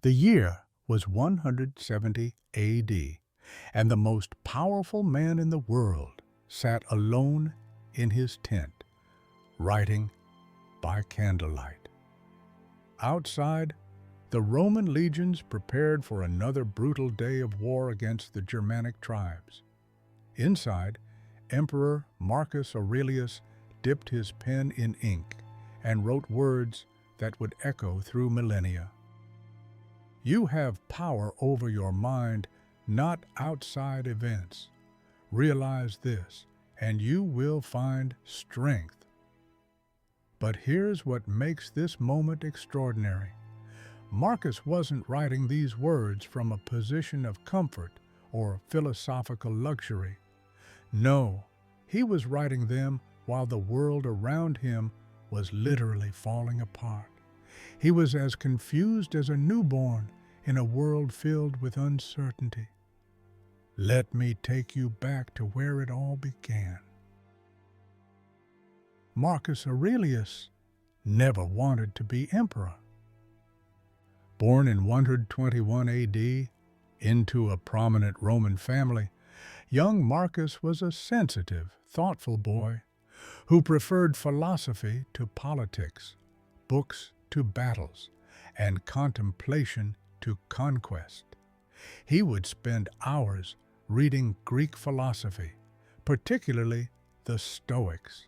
The year was 170 AD, and the most powerful man in the world sat alone in his tent, writing by candlelight. Outside, the Roman legions prepared for another brutal day of war against the Germanic tribes. Inside, Emperor Marcus Aurelius dipped his pen in ink and wrote words that would echo through millennia. You have power over your mind, not outside events. Realize this, and you will find strength. But here's what makes this moment extraordinary. Marcus wasn't writing these words from a position of comfort or philosophical luxury. No, he was writing them while the world around him was literally falling apart. He was as confused as a newborn in a world filled with uncertainty. Let me take you back to where it all began. Marcus Aurelius never wanted to be emperor. Born in 121 AD into a prominent Roman family, young Marcus was a sensitive, thoughtful boy who preferred philosophy to politics, books to battles, and contemplation to conquest. He would spend hours reading Greek philosophy, particularly the Stoics,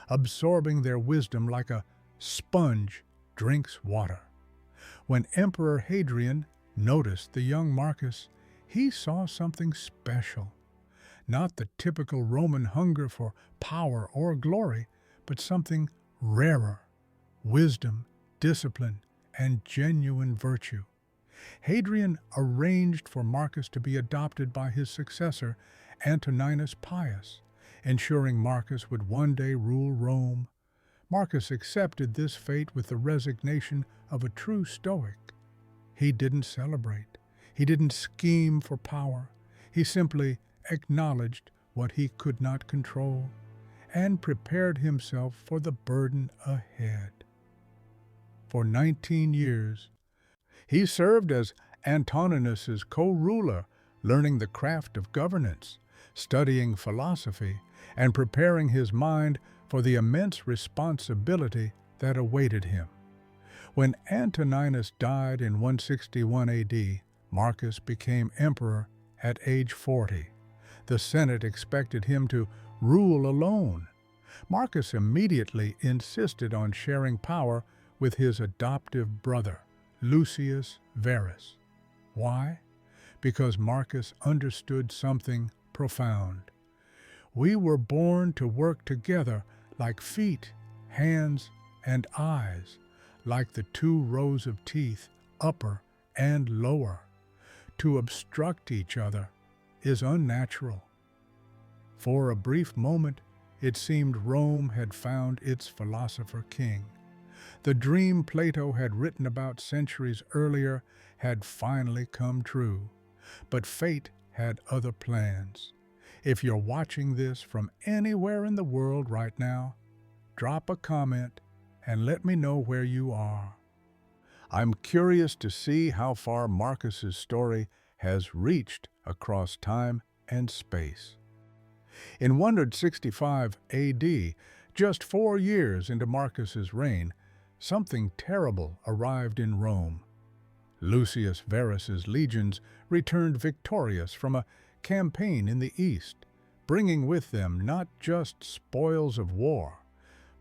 absorbing their wisdom like a sponge drinks water. When Emperor Hadrian noticed the young Marcus, he saw something special. Not the typical Roman hunger for power or glory, but something rarer: wisdom, discipline, and genuine virtue. Hadrian arranged for Marcus to be adopted by his successor, Antoninus Pius, ensuring Marcus would one day rule Rome. Marcus accepted this fate with the resignation of a true Stoic. He didn't celebrate. He didn't scheme for power. He simply acknowledged what he could not control and prepared himself for the burden ahead. For 19 years, he served as Antoninus's co-ruler, learning the craft of governance, studying philosophy, and preparing his mind for the immense responsibility that awaited him. When Antoninus died in 161 AD, Marcus became emperor at age 40. The Senate expected him to rule alone. Marcus immediately insisted on sharing power with his adoptive brother, Lucius Verus. Why? Because Marcus understood something profound. We were born to work together like feet, hands, and eyes, like the two rows of teeth, upper and lower. To obstruct each other is unnatural. For a brief moment, it seemed Rome had found its philosopher king. The dream Plato had written about centuries earlier had finally come true. But fate had other plans. If you're watching this from anywhere in the world right now, drop a comment and let me know where you are. I'm curious to see how far Marcus's story has reached across time and space. In 165 AD, just 4 years into Marcus's reign, something terrible arrived in Rome. Lucius Verus's legions returned victorious from a campaign in the east, bringing with them not just spoils of war,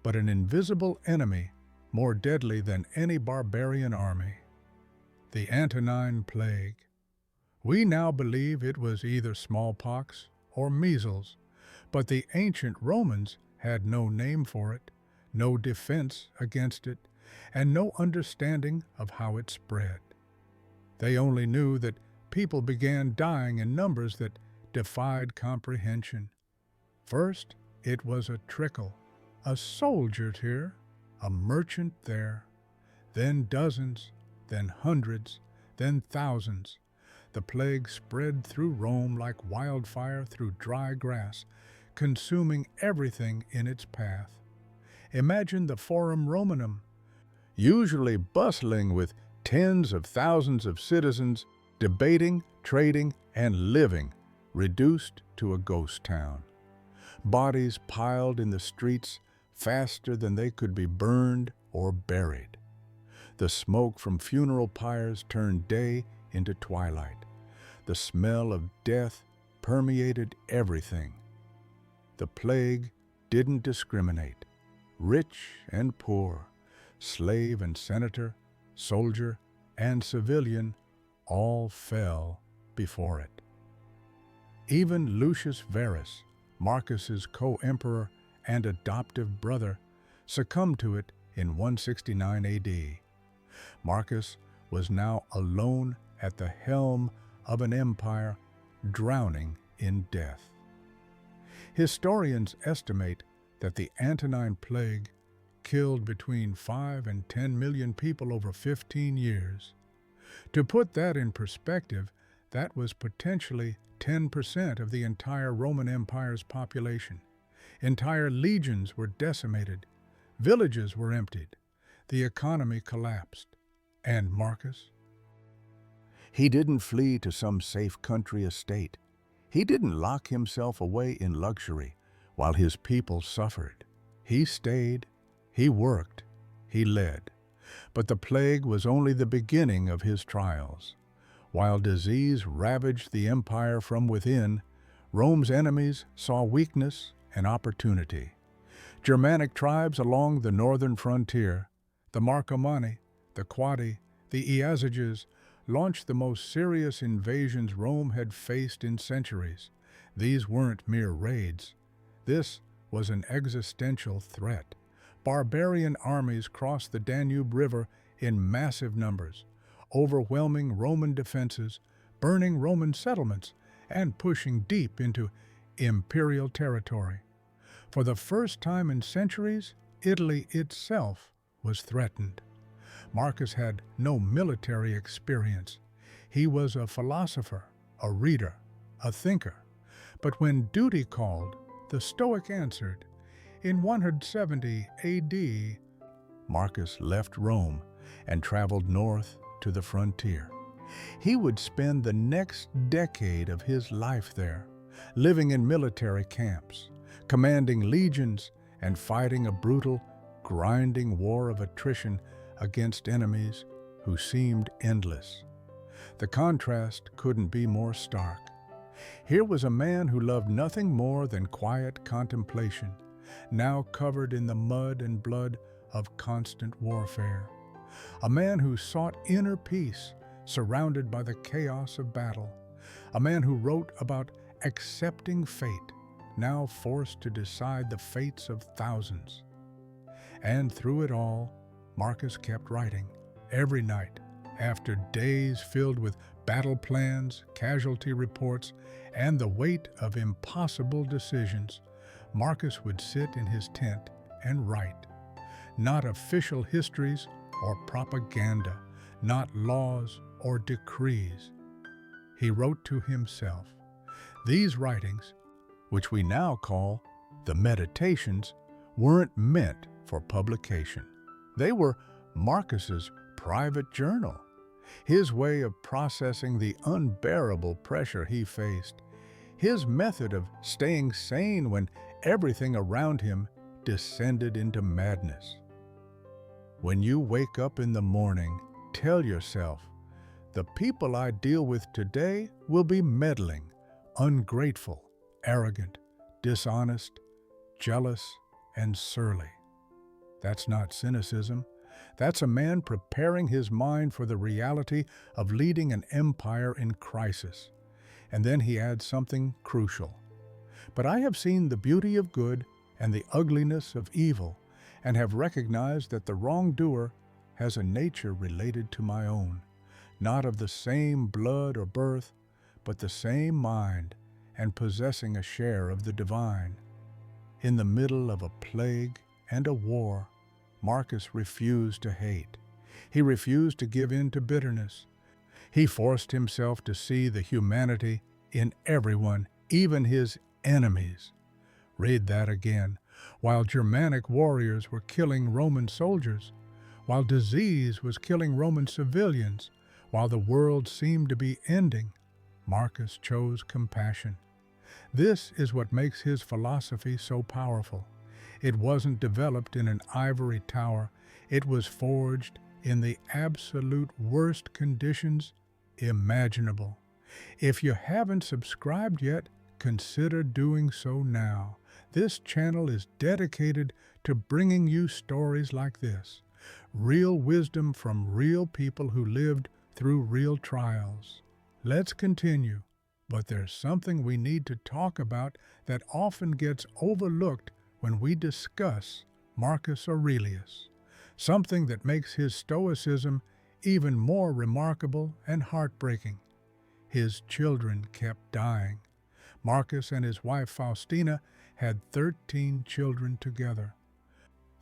but an invisible enemy more deadly than any barbarian army: the Antonine Plague. We now believe it was either smallpox or measles, but the ancient Romans had no name for it, no defense against it, and no understanding of how it spread. They only knew that people began dying in numbers that defied comprehension. First, it was a trickle, a soldier here, a merchant there, then dozens, then hundreds, then thousands. The plague spread through Rome like wildfire through dry grass, consuming everything in its path. Imagine the Forum Romanum, usually bustling with Tens of thousands of citizens debating, trading, and living reduced to a ghost town. Bodies piled in the streets faster than they could be burned or buried. The smoke from funeral pyres turned day into twilight. The smell of death permeated everything. The plague didn't discriminate. Rich and poor, slave and senator, soldier and civilian, all fell before it. Even Lucius Verus, Marcus's co-emperor and adoptive brother, succumbed to it in 169 AD. Marcus was now alone at the helm of an empire drowning in death. Historians estimate that the Antonine Plague killed between 5 and 10 million people over 15 years. To put that in perspective, that was potentially 10% of the entire Roman Empire's population. Entire legions were decimated, villages were emptied, the economy collapsed. And Marcus? He didn't flee to some safe country estate. He didn't lock himself away in luxury while his people suffered. He stayed, he worked, he led. But the plague was only the beginning of his trials. While disease ravaged the empire from within, Rome's enemies saw weakness and opportunity. Germanic tribes along the northern frontier, the Marcomanni, the Quadi, the Iazyges, launched the most serious invasions Rome had faced in centuries. These weren't mere raids. This was an existential threat. Barbarian armies crossed the Danube River in massive numbers, overwhelming Roman defenses, burning Roman settlements, and pushing deep into imperial territory. For the first time in centuries, Italy itself was threatened. Marcus had no military experience. He was a philosopher, a reader, a thinker. But when duty called, the Stoic answered. In 170 AD, Marcus left Rome and traveled north to the frontier. He would spend the next decade of his life there, living in military camps, commanding legions, and fighting a brutal, grinding war of attrition against enemies who seemed endless. The contrast couldn't be more stark. Here was a man who loved nothing more than quiet contemplation, now covered in the mud and blood of constant warfare. A man who sought inner peace, surrounded by the chaos of battle. A man who wrote about accepting fate, now forced to decide the fates of thousands. And through it all, Marcus kept writing. Every night, after days filled with battle plans, casualty reports, and the weight of impossible decisions, Marcus would sit in his tent and write. Not official histories or propaganda, not laws or decrees. He wrote to himself. These writings, which we now call the Meditations, weren't meant for publication. They were Marcus's private journal, his way of processing the unbearable pressure he faced, his method of staying sane when everything around him descended into madness. When you wake up in the morning, tell yourself, the people I deal with today will be meddling, ungrateful, arrogant, dishonest, jealous, and surly. That's not cynicism. That's a man preparing his mind for the reality of leading an empire in crisis. And then he adds something crucial. But I have seen the beauty of good and the ugliness of evil, and have recognized that the wrongdoer has a nature related to my own, not of the same blood or birth, but the same mind, and possessing a share of the divine. In the middle of a plague and a war, Marcus refused to hate. He refused to give in to bitterness. He forced himself to see the humanity in everyone, even his enemies. Read that again. While Germanic warriors were killing Roman soldiers, while disease was killing Roman civilians, while the world seemed to be ending, Marcus chose compassion. This is what makes his philosophy so powerful. It wasn't developed in an ivory tower. It was forged in the absolute worst conditions imaginable. If you haven't subscribed yet, consider doing so now. This channel is dedicated to bringing you stories like this. Real wisdom from real people who lived through real trials. Let's continue, but there's something we need to talk about that often gets overlooked when we discuss Marcus Aurelius. Something that makes his stoicism even more remarkable and heartbreaking. His children kept dying. Marcus and his wife Faustina had 13 children together.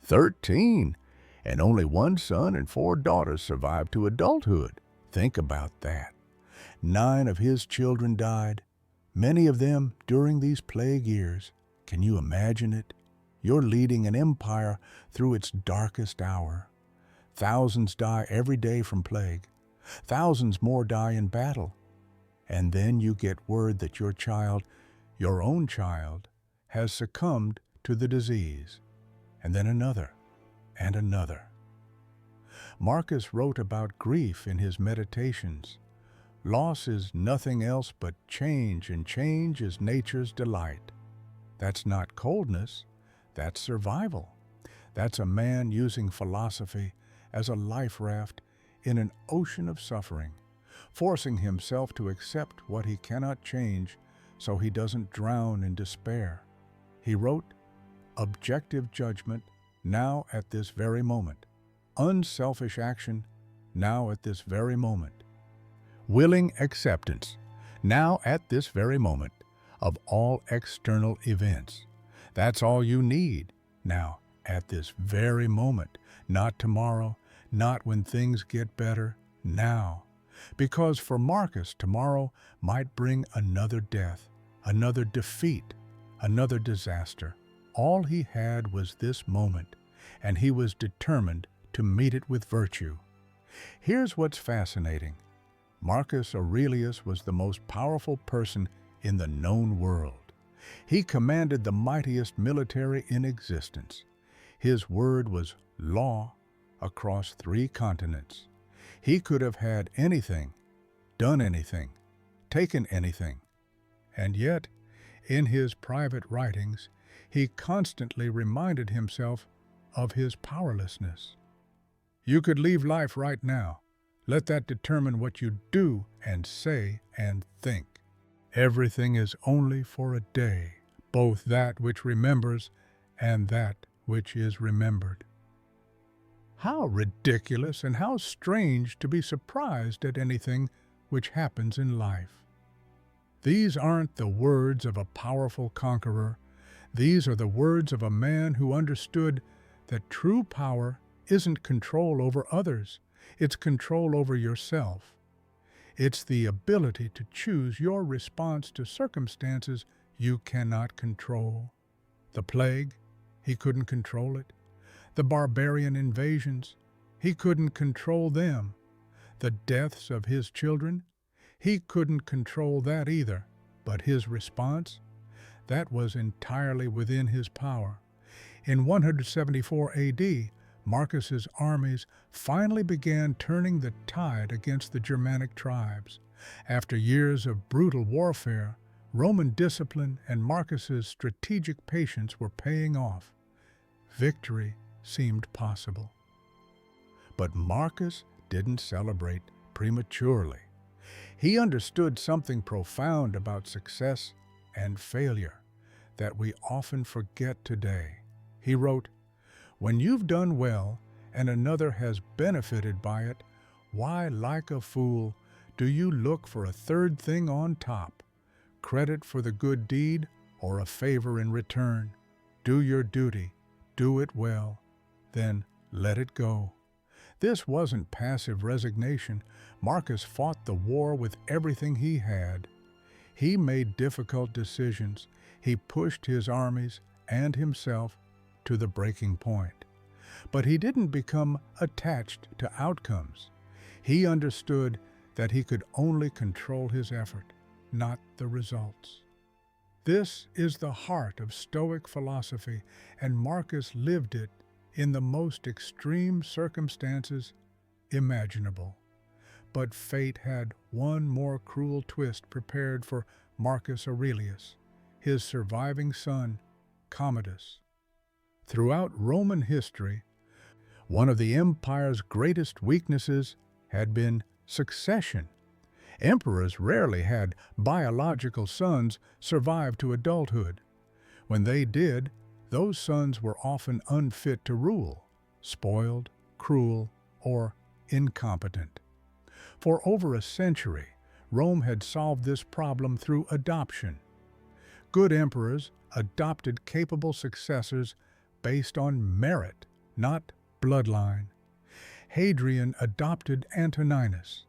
13, and only one son and 4 daughters survived to adulthood. Think about that. 9 of his children died, many of them during these plague years. Can you imagine it? You're leading an empire through its darkest hour. Thousands die every day from plague. Thousands more die in battle. And then you get word that your child, your own child, has succumbed to the disease. And then another, and another. Marcus wrote about grief in his Meditations. Loss is nothing else but change, and change is nature's delight. That's not coldness, that's survival. That's a man using philosophy as a life raft in an ocean of suffering, forcing himself to accept what he cannot change so he doesn't drown in despair. He wrote, "Objective judgment, now at this very moment. Unselfish action, now at this very moment. Willing acceptance, now at this very moment, of all external events. That's all you need, now at this very moment. Not tomorrow, not when things get better, now." Because for Marcus, tomorrow might bring another death, another defeat, another disaster. All he had was this moment, and he was determined to meet it with virtue. Here's what's fascinating. Marcus Aurelius was the most powerful person in the known world. He commanded the mightiest military in existence. His word was law across 3 continents. He could have had anything, done anything, taken anything. And yet, in his private writings, he constantly reminded himself of his powerlessness. You could leave life right now. Let that determine what you do and say and think. Everything is only for a day, both that which remembers and that which is remembered. How ridiculous and how strange to be surprised at anything which happens in life. These aren't the words of a powerful conqueror. These are the words of a man who understood that true power isn't control over others. It's control over yourself. It's the ability to choose your response to circumstances you cannot control. The plague, he couldn't control it. The barbarian invasions, he couldn't control them. The deaths of his children, he couldn't control that either. But his response, that was entirely within his power. In 174 AD, Marcus's armies finally began turning the tide against the Germanic tribes. After years of brutal warfare, Roman discipline and Marcus's strategic patience were paying off. Victory seemed possible. But Marcus didn't celebrate prematurely. He understood something profound about success and failure that we often forget today. He wrote, "When you've done well and another has benefited by it, why, like a fool, do you look for a third thing on top? Credit for the good deed or a favor in return? Do your duty, do it well, then let it go." This wasn't passive resignation. Marcus fought the war with everything he had. He made difficult decisions. He pushed his armies and himself to the breaking point. But he didn't become attached to outcomes. He understood that he could only control his effort, not the results. This is the heart of Stoic philosophy, and Marcus lived it in the most extreme circumstances imaginable. But fate had one more cruel twist prepared for Marcus Aurelius, his surviving son, Commodus. Throughout Roman history, one of the empire's greatest weaknesses had been succession. Emperors rarely had biological sons survive to adulthood. When they did, those sons were often unfit to rule, spoiled, cruel, or incompetent. For over a century, Rome had solved this problem through adoption. Good emperors adopted capable successors based on merit, not bloodline. Hadrian adopted Antoninus.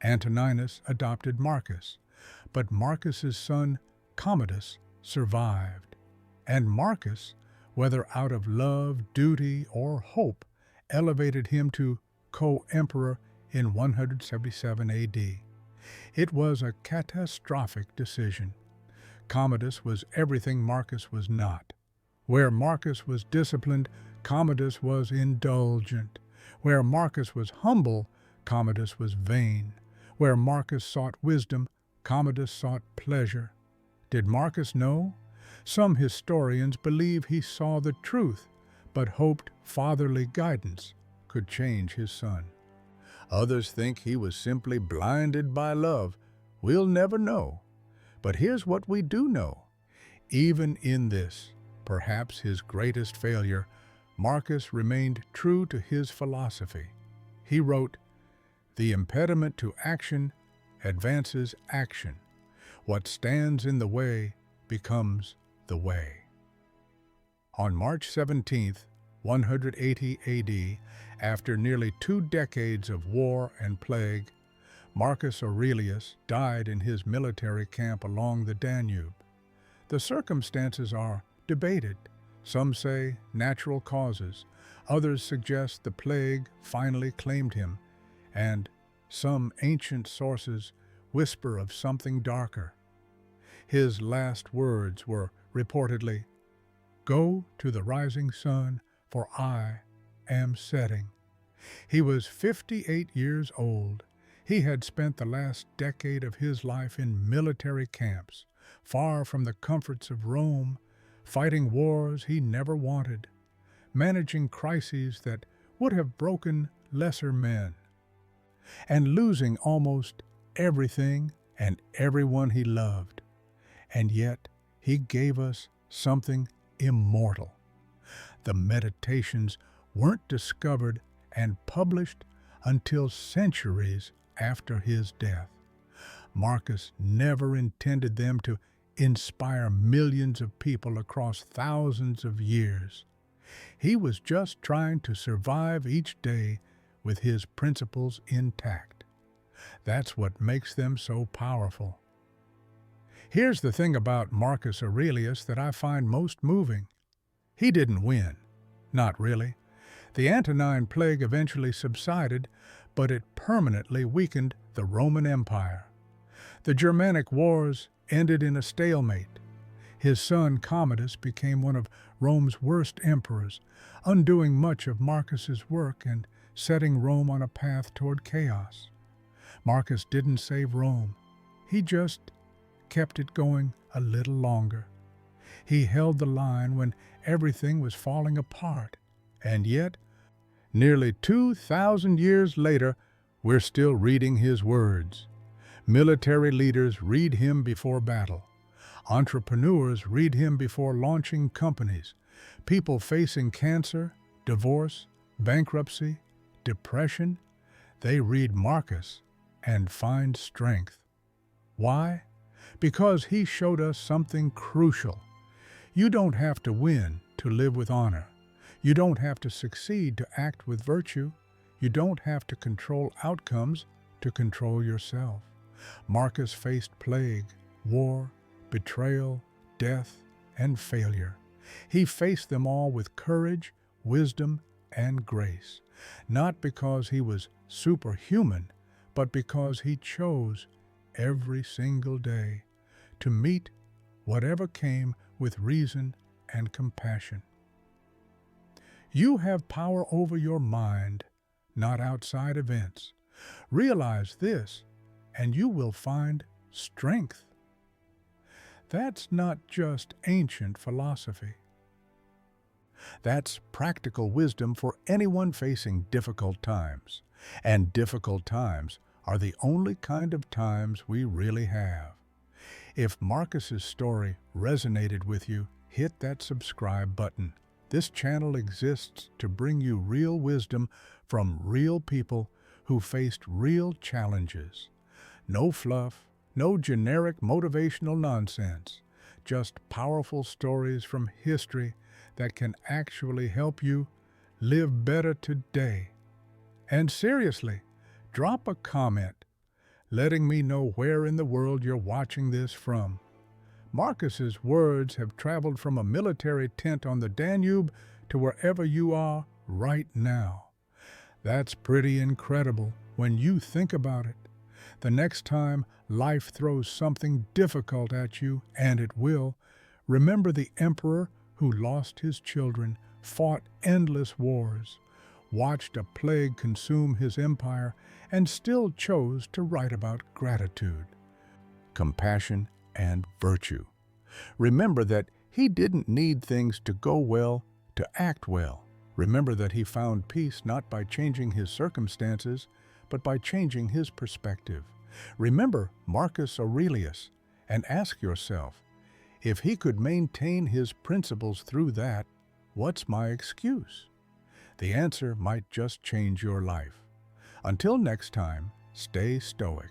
Antoninus adopted Marcus, but Marcus's son Commodus survived. And Marcus, whether out of love, duty, or hope, elevated him to co-emperor in 177 AD. It was a catastrophic decision. Commodus was everything Marcus was not. Where Marcus was disciplined, Commodus was indulgent. Where Marcus was humble, Commodus was vain. Where Marcus sought wisdom, Commodus sought pleasure. Did Marcus know? Some historians believe he saw the truth, but hoped fatherly guidance could change his son. Others think he was simply blinded by love. We'll never know. But here's what we do know. Even in this, perhaps his greatest failure, Marcus remained true to his philosophy. He wrote, "The impediment to action advances action. What stands in the way becomes the way." On March 17th, 180 AD, after nearly 2 decades of war and plague, Marcus Aurelius died in his military camp along the Danube. The circumstances are debated. Some say natural causes, others suggest the plague finally claimed him, and some ancient sources whisper of something darker. His last words were reportedly, "Go to the rising sun, for I am setting." He was 58 years old. He had spent the last decade of his life in military camps, far from the comforts of Rome, fighting wars he never wanted, managing crises that would have broken lesser men, and losing almost everything and everyone he loved. And yet he gave us something immortal. The Meditations weren't discovered and published until centuries after his death. Marcus never intended them to inspire millions of people across thousands of years. He was just trying to survive each day with his principles intact. That's what makes them so powerful. Here's the thing about Marcus Aurelius that I find most moving. He didn't win. Not really. The Antonine Plague eventually subsided, but it permanently weakened the Roman Empire. The Germanic Wars ended in a stalemate. His son Commodus became one of Rome's worst emperors, undoing much of Marcus's work and setting Rome on a path toward chaos. Marcus didn't save Rome. He just kept it going a little longer. He held the line when everything was falling apart. And yet, nearly 2,000 years later, we're still reading his words. Military leaders read him before battle. Entrepreneurs read him before launching companies. People facing cancer, divorce, bankruptcy, depression, they read Marcus and find strength. Why? Because he showed us something crucial. You don't have to win to live with honor. You don't have to succeed to act with virtue. You don't have to control outcomes to control yourself. Marcus faced plague, war, betrayal, death, and failure. He faced them all with courage, wisdom, and grace, not because he was superhuman, but because he chose every single day to meet whatever came with reason and compassion. You have power over your mind, not outside events. Realize this, and you will find strength. That's not just ancient philosophy. That's practical wisdom for anyone facing difficult times. And difficult times are the only kind of times we really have. If Marcus's story resonated with you, hit that subscribe button. This channel exists to bring you real wisdom from real people who faced real challenges. No fluff, no generic motivational nonsense, just powerful stories from history that can actually help you live better today. And seriously, drop a comment letting me know where in the world you're watching this from. Marcus's words have traveled from a military tent on the Danube to wherever you are right now. That's pretty incredible when you think about it. The next time life throws something difficult at you, and it will, remember the emperor who lost his children, fought endless wars, watched a plague consume his empire, and still chose to write about gratitude, compassion, and virtue. Remember that he didn't need things to go well to act well. Remember that he found peace not by changing his circumstances, but by changing his perspective. Remember Marcus Aurelius and ask yourself, if he could maintain his principles through that, what's my excuse? The answer might just change your life. Until next time, stay stoic.